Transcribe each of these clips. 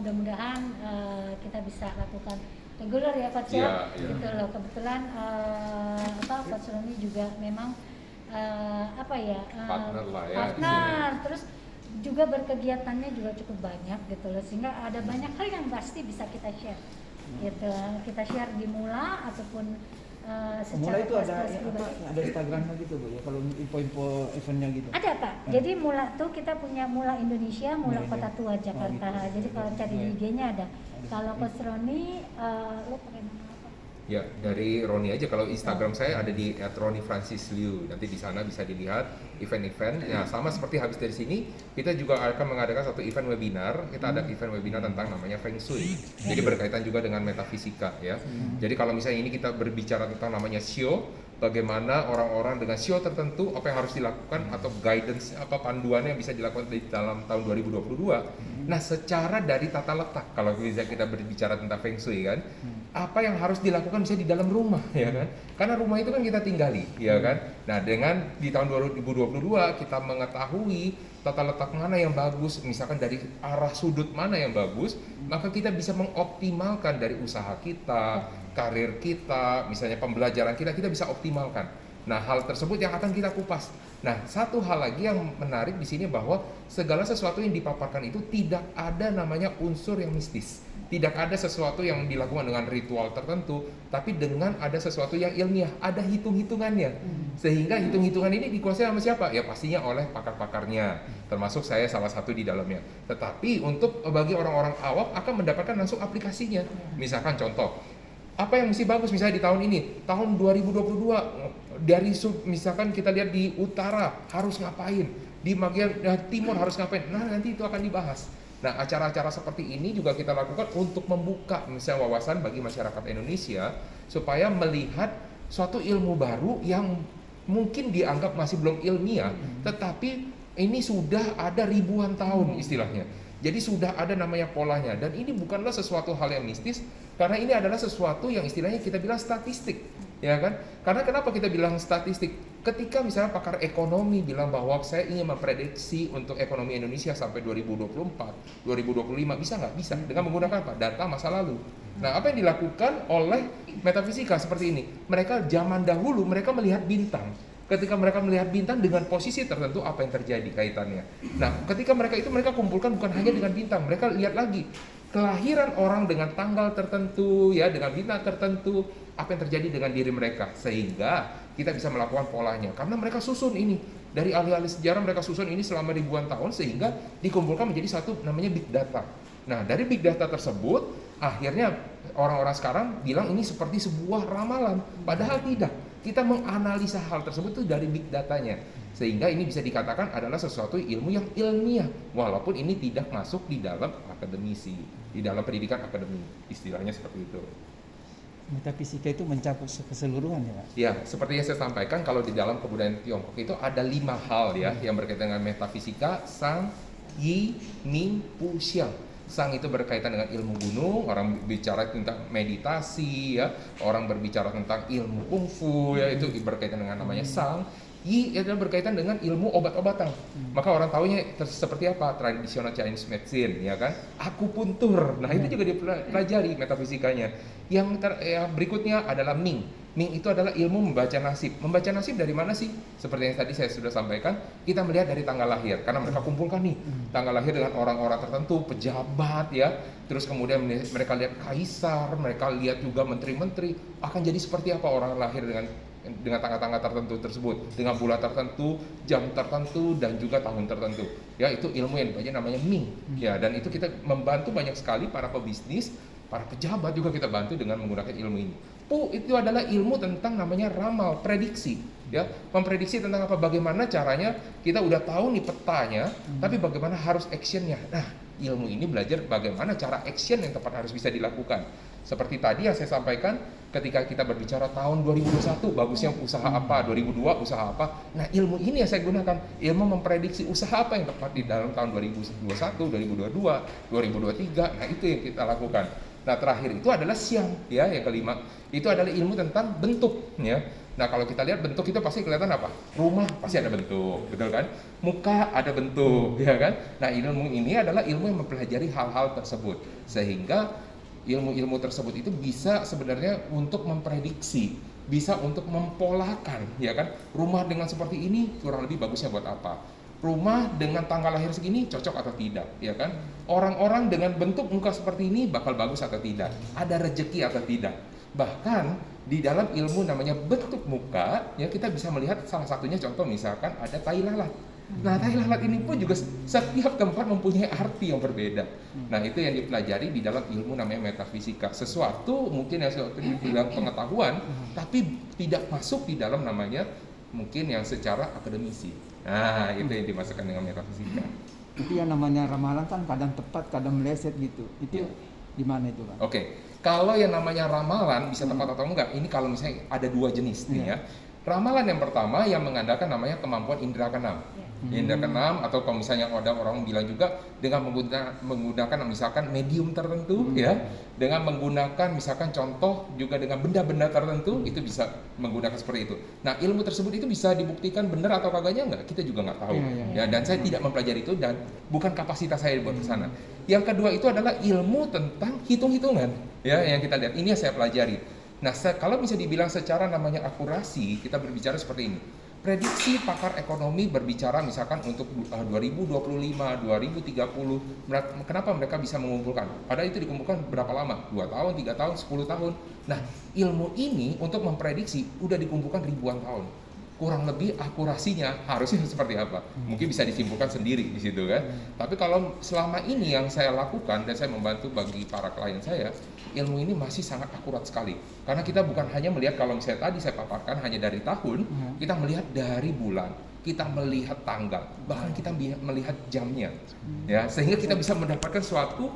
mudah-mudahan kita bisa lakukan reguler ya Coach ya. Gitu loh, kebetulan Coach Roni juga memang partner lah ya. Partner, terus juga berkegiatannya juga cukup banyak gitu loh, sehingga ada banyak hal yang pasti bisa kita share gitu. Kita share di Mula ataupun Mula itu ada Instagramnya gitu Bu ya, kalau info-info eventnya gitu. Ada Pak. Jadi Mula tuh kita punya Mula Indonesia, Mula Kota Tua Jakarta. Jadi kalau cari di IG-nya ada. Kalau Coach Roni, lo pakai nama apa? Ya, dari Roni aja. Kalau Instagram saya ada di @ronifrancisliu. Nanti di sana bisa dilihat event-event. Ya, sama seperti habis dari sini, kita juga akan mengadakan satu event webinar. Kita ada event webinar tentang namanya Feng Shui. Jadi berkaitan juga dengan metafisika ya. Jadi kalau misalnya ini kita berbicara tentang namanya Shio, bagaimana orang-orang dengan Shio tertentu apa yang harus dilakukan atau guidance apa panduannya yang bisa dilakukan di dalam tahun 2022. Nah, secara dari tata letak, kalau bisa kita berbicara tentang Feng Shui kan, apa yang harus dilakukan bisa di dalam rumah ya kan, karena rumah itu kan kita tinggali ya kan. Nah, dengan di tahun 2022 kita mengetahui tata letak mana yang bagus, misalkan dari arah sudut mana yang bagus, maka kita bisa mengoptimalkan dari usaha kita, karir kita, misalnya pembelajaran kita bisa optimalkan. Nah, hal tersebut yang akan kita kupas. Nah, satu hal lagi yang menarik di sini bahwa segala sesuatu yang dipaparkan itu tidak ada namanya unsur yang mistis. Tidak ada sesuatu yang dilakukan dengan ritual tertentu, tapi dengan ada sesuatu yang ilmiah, ada hitung-hitungannya. Sehingga hitung-hitungan ini dikuasai sama siapa? Ya pastinya oleh pakar-pakarnya, termasuk saya salah satu di dalamnya. Tetapi untuk bagi orang-orang awam akan mendapatkan langsung aplikasinya. Misalkan contoh, apa yang mesti bagus misalnya di tahun ini, tahun 2022, dari misalkan kita lihat di utara harus ngapain, di bagian timur harus ngapain, nah nanti itu akan dibahas. Nah, acara-acara seperti ini juga kita lakukan untuk membuka misalnya wawasan bagi masyarakat Indonesia supaya melihat suatu ilmu baru yang mungkin dianggap masih belum ilmiah, tetapi ini sudah ada ribuan tahun istilahnya. Jadi sudah ada namanya polanya, dan ini bukanlah sesuatu hal yang mistis, karena ini adalah sesuatu yang istilahnya kita bilang statistik, ya kan? Karena kenapa kita bilang statistik? Ketika misalnya pakar ekonomi bilang bahwa saya ingin memprediksi untuk ekonomi Indonesia sampai 2024, 2025, bisa nggak? Bisa, dengan menggunakan apa? Data masa lalu. Nah, apa yang dilakukan oleh metafisika seperti ini? Mereka zaman dahulu, mereka melihat bintang. Ketika mereka melihat bintang dengan posisi tertentu, apa yang terjadi kaitannya. Nah, ketika mereka kumpulkan bukan hanya dengan bintang, mereka lihat lagi kelahiran orang dengan tanggal tertentu, ya, dengan bintang tertentu, apa yang terjadi dengan diri mereka, sehingga kita bisa melakukan polanya. Karena mereka susun ini dari ahli-ahli sejarah, mereka susun ini selama ribuan tahun sehingga dikumpulkan menjadi satu namanya big data. Nah, dari big data tersebut, akhirnya orang-orang sekarang bilang ini seperti sebuah ramalan, padahal tidak. Kita menganalisa hal tersebut tuh dari big datanya, sehingga ini bisa dikatakan adalah sesuatu ilmu yang ilmiah, walaupun ini tidak masuk di dalam akademisi, di dalam pendidikan akademik, istilahnya seperti itu. Metafisika itu mencakup keseluruhan ya Pak? Ya, seperti yang saya sampaikan, kalau di dalam kebudayaan Tiongkok itu ada 5 hal ya yang berkaitan dengan metafisika: Sang, Yi, Ming, Pu, Xiang. Sang itu berkaitan dengan ilmu gunung, orang bicara tentang meditasi ya, orang berbicara tentang ilmu kungfu ya, itu berkaitan dengan namanya Sang. Yi adalah berkaitan dengan ilmu obat-obatan. Maka orang tahunya seperti apa? Traditional Chinese medicine ya kan? Akupuntur. Nah, itu juga dipelajari metafisikanya. Yang berikutnya adalah Ming. Ming itu adalah ilmu membaca nasib. Membaca nasib dari mana sih? Seperti yang tadi saya sudah sampaikan, kita melihat dari tanggal lahir. Karena mereka kumpulkan nih tanggal lahir dengan orang-orang tertentu, pejabat ya. Terus kemudian mereka lihat kaisar, mereka lihat juga menteri-menteri. Akan jadi seperti apa orang lahir dengan tanggal-tanggal tertentu tersebut, dengan bulan tertentu, jam tertentu, dan juga tahun tertentu. Ya, itu ilmu yang namanya Ming. Ya, dan itu kita membantu banyak sekali para pebisnis, para pejabat juga kita bantu dengan menggunakan ilmu ini. Pu itu adalah ilmu tentang namanya ramal, prediksi. Ya, memprediksi tentang apa, bagaimana caranya, kita udah tahu nih petanya, tapi bagaimana harus actionnya. Nah, ilmu ini belajar bagaimana cara action yang tepat harus bisa dilakukan. Seperti tadi yang saya sampaikan, ketika kita berbicara tahun 2021, bagusnya usaha apa, 2002 usaha apa. Nah, ilmu ini yang saya gunakan, ilmu memprediksi usaha apa yang tepat di dalam tahun 2021, 2022, 2023. Nah, itu yang kita lakukan. Nah, terakhir itu adalah Xiang, ya, yang kelima. Itu adalah ilmu tentang bentuk, ya. Nah kalau kita lihat bentuk itu pasti kelihatan apa? Rumah pasti ada bentuk, betul kan? Muka ada bentuk, ya kan? Nah ilmu ini adalah ilmu yang mempelajari hal-hal tersebut, sehingga ilmu-ilmu tersebut itu bisa sebenarnya untuk memprediksi, bisa untuk mempolakan, ya kan? Rumah dengan seperti ini kurang lebih bagusnya buat apa? Rumah dengan tanggal lahir segini cocok atau tidak, ya kan? Orang-orang dengan bentuk muka seperti ini bakal bagus atau tidak? Ada rezeki atau tidak? Bahkan di dalam ilmu namanya bentuk muka, ya kita bisa melihat salah satunya contoh misalkan ada tai lalat. Nah, tai lalat ini pun juga setiap tempat mempunyai arti yang berbeda. Nah, itu yang dipelajari di dalam ilmu namanya metafisika. Sesuatu mungkin yang sesuatu dibilang pengetahuan, tapi tidak masuk di dalam namanya mungkin yang secara akademisi. Nah, itu yang dimasukkan dengan metafisika. Itu yang namanya ramalan kan kadang tepat, kadang meleset gitu. Itu di mana itu, Pak? Oke, kalau yang namanya ramalan bisa tepat atau enggak, ini kalau misalnya ada dua jenis nih ya. Ramalan yang pertama yang mengandalkan namanya kemampuan indera keenam. Indera keenam, atau kalau misalnya ada orang bilang juga dengan menggunakan misalkan medium tertentu ya, dengan menggunakan misalkan contoh juga dengan benda-benda tertentu, itu bisa menggunakan seperti itu. Nah ilmu tersebut itu bisa dibuktikan benar atau kagaknya enggak, kita juga nggak tahu ya, dan saya tidak mempelajari itu dan bukan kapasitas saya buat ke sana. Yang kedua itu adalah ilmu tentang hitung-hitungan ya, yang kita lihat ini yang saya pelajari. Nah kalau bisa dibilang secara namanya akurasi, kita berbicara seperti ini. Prediksi pakar ekonomi berbicara misalkan untuk 2025, 2030, kenapa mereka bisa mengumpulkan? Padahal itu dikumpulkan berapa lama? 2 tahun, 3 tahun, 10 tahun. Nah, ilmu ini untuk memprediksi udah dikumpulkan ribuan tahun. Kurang lebih akurasinya harusnya seperti apa? Mungkin bisa disimpulkan sendiri di situ kan. Tapi kalau selama ini yang saya lakukan dan saya membantu bagi para klien saya, ilmu ini masih sangat akurat sekali. Karena kita bukan hanya melihat kalau misalnya tadi saya paparkan hanya dari tahun, kita melihat dari bulan, kita melihat tanggal, bahkan kita melihat jamnya. Ya, sehingga kita bisa mendapatkan suatu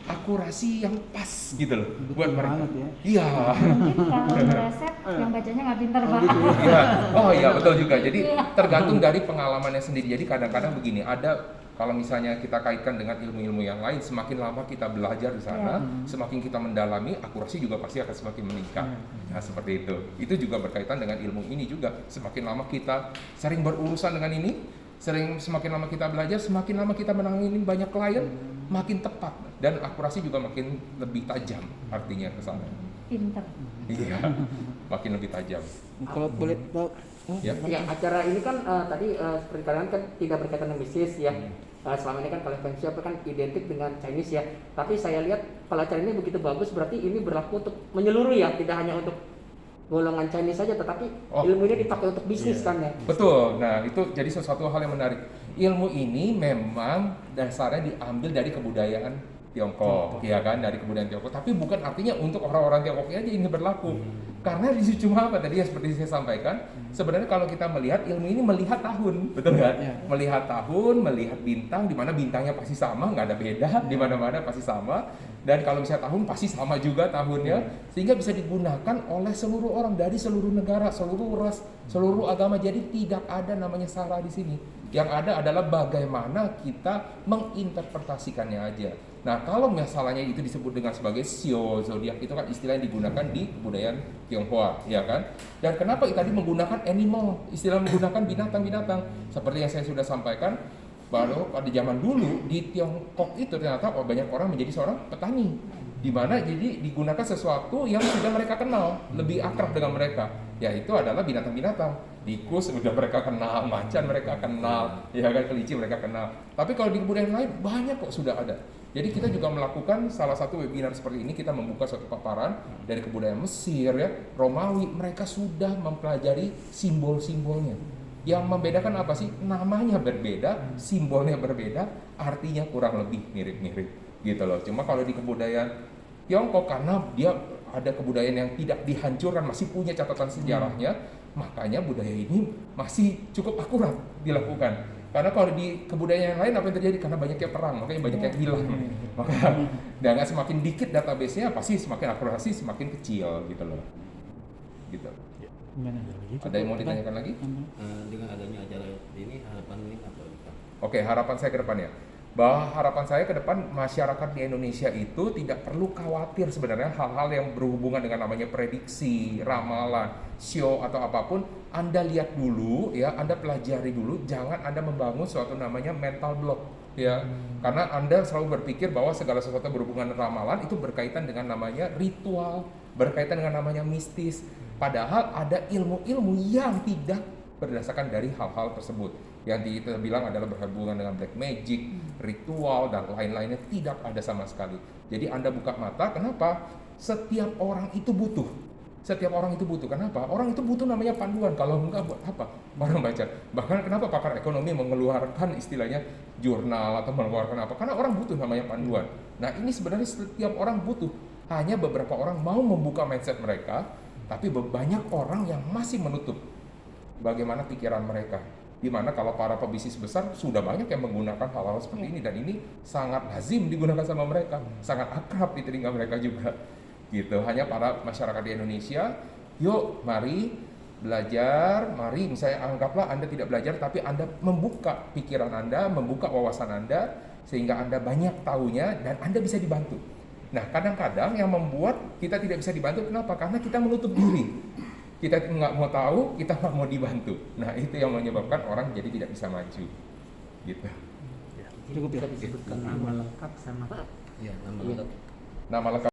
akurasi yang pas gitu loh buat mereka. Iya. Mungkin kalau meleset yang bacanya nggak pintar banget. Iya. Oh iya betul juga. Jadi tergantung dari pengalamannya sendiri. Jadi kadang-kadang begini, ada kalau misalnya kita kaitkan dengan ilmu-ilmu yang lain, semakin lama kita belajar di sana, semakin kita mendalami, akurasi juga pasti akan semakin meningkat. Nah seperti itu. Itu juga berkaitan dengan ilmu ini juga. Semakin lama kita sering berurusan dengan ini, semakin lama kita belajar, semakin lama kita menangani banyak klien, makin tepat dan akurasi juga makin lebih tajam artinya ke sana. Pintar. Iya, makin lebih tajam. Kalau boleh tahu, Ya, acara ini kan tadi seperti kalian kan tidak berkaitan dengan bisnis ya. Selama ini kan kalian Feng kan identik dengan Chinese ya. Tapi saya lihat kalau acara ini begitu bagus, berarti ini berlaku untuk menyeluruh ya, tidak hanya untuk golongan Chinese saja, tetapi ilmu ini dipakai untuk bisnis kan ya. Betul. Nah itu jadi sesuatu hal yang menarik. Ilmu ini memang dasarnya diambil dari kebudayaan Tiongkok, ya kan, dari kebudayaan Tiongkok. Tapi bukan artinya untuk orang-orang Tiongkoknya aja ini berlaku. Karena di situ cuma apa tadi ya seperti saya sampaikan, sebenarnya kalau kita melihat ilmu ini melihat tahun, betul kan? Melihat tahun, melihat bintang, di mana bintangnya pasti sama, nggak ada beda, di mana-mana pasti sama. Dan kalau misalnya tahun pasti sama juga tahunnya, sehingga bisa digunakan oleh seluruh orang dari seluruh negara, seluruh ras, seluruh agama. Jadi tidak ada namanya salah di sini. Yang ada adalah bagaimana kita menginterpretasikannya aja. Nah, kalau masalahnya itu disebut dengan sebagai Xiao zodiak, itu kan istilah yang digunakan di kebudayaan Tionghoa, ya kan? Dan kenapa tadi menggunakan animal, istilah menggunakan binatang-binatang, seperti yang saya sudah sampaikan, baru pada zaman dulu di Tiongkok itu ternyata banyak orang menjadi seorang petani, di mana jadi digunakan sesuatu yang sudah mereka kenal, lebih akrab dengan mereka, yaitu adalah binatang-binatang. Tikus udah mereka kenal, macan mereka kenal, ya kan, kelinci mereka kenal. Tapi kalau di kebudayaan lain banyak kok sudah ada. Jadi kita juga melakukan salah satu webinar seperti ini, kita membuka suatu paparan dari kebudayaan Mesir ya, Romawi, mereka sudah mempelajari simbol-simbolnya. Yang membedakan apa sih? Namanya berbeda, simbolnya berbeda, artinya kurang lebih mirip-mirip gitu loh. Cuma kalau di kebudayaan Tiongkok, karena dia ada kebudayaan yang tidak dihancurkan, masih punya catatan sejarahnya, makanya budaya ini masih cukup akurat dilakukan. Karena kalau di kebudayaan yang lain apa yang terjadi? Karena banyaknya perang, makanya banyak yang hilang. Maka dengan semakin dikit database-nya pasti semakin akurasi semakin kecil gitu loh. Gitu. Ada yang mau ditanyakan lagi? Dengan adanya acara ini harapan ini apa? Oke, harapan saya ke depan ya. bahwa harapan saya ke depan masyarakat di Indonesia itu tidak perlu khawatir sebenarnya hal-hal yang berhubungan dengan namanya prediksi, ramalan, show atau apapun. Anda lihat dulu ya, Anda pelajari dulu, jangan Anda membangun suatu namanya mental block ya. Karena Anda selalu berpikir bahwa segala sesuatu berhubungan ramalan itu berkaitan dengan namanya ritual, berkaitan dengan namanya mistis. Padahal ada ilmu-ilmu yang tidak berdasarkan dari hal-hal tersebut. Yang kita bilang adalah berhubungan dengan black magic, ritual, dan lain-lainnya tidak ada sama sekali. Jadi Anda buka mata, kenapa? Setiap orang itu butuh. Setiap orang itu butuh. Kenapa? Orang itu butuh namanya panduan. Kalau enggak buat apa? Orang baca. Bahkan kenapa pakar ekonomi mengeluarkan istilahnya jurnal atau mengeluarkan apa? Karena orang butuh namanya panduan. Nah ini sebenarnya setiap orang butuh. Hanya beberapa orang mau membuka mindset mereka, tapi banyak orang yang masih menutup bagaimana pikiran mereka. Dimana kalau para pebisnis besar sudah banyak yang menggunakan hal-hal seperti ini, dan ini sangat lazim digunakan sama mereka, sangat akrab di telinga mereka juga gitu. Hanya para masyarakat di Indonesia, yuk mari belajar, mari misalnya anggaplah Anda tidak belajar tapi Anda membuka pikiran Anda, membuka wawasan Anda sehingga Anda banyak tahunya dan Anda bisa dibantu. Nah kadang-kadang yang membuat kita tidak bisa dibantu kenapa? Karena kita menutup diri. Kita nggak mau tahu, kita nggak mau dibantu. Nah itu yang menyebabkan orang jadi tidak bisa maju, gitu. Cukup ya. Bisa disebutkan nama lengkap sama Ya, nama Iya. lengkap. Nama lengkap